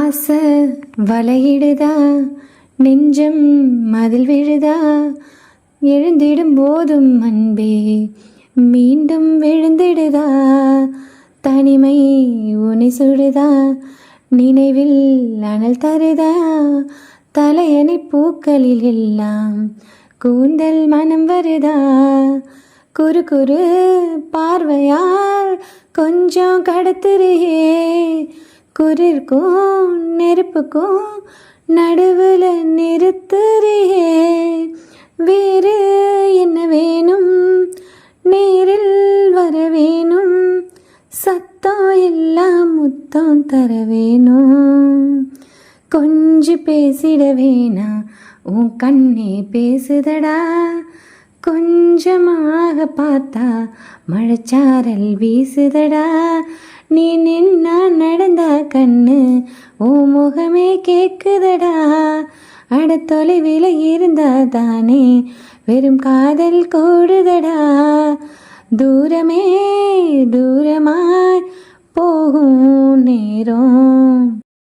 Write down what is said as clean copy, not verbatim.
ஆசை வலையிடுதா, நெஞ்சம் மதில் விழுதா, எழுந்திடும் போதும் அன்பே மீண்டும் விழுந்திடுதா, தனிமை உனை சுடுதா, நினைவில் அனல் தருதா, தலையணி பூக்களில் எல்லாம் கூந்தல் மனம் வருதா, குறு குறு பார்வையால் கொஞ்சம் கடத்துறியே, குரிற்கும் நெருப்புக்கும் நடுவில் நிறுத்துறியே, வேறு என்ன வேணும், நேரில் வர வேணும், சத்தம் எல்லாம் முத்தம் தர வேணும், கொஞ்சி பேசிட வேணா உன் கண்ணே பேசுதடா, கொஞ்சமாக பார்த்தா மழைச்சாரல் வீசுதடா, நீ நின்னா நடந்த கண்ணு ஓ முகமே கேக்குதடா, அட தொலைவில் இருந்தா தானே வெறும் காதல் கூடுதடா, தூரமே தூரமாய் போகும் நேரம்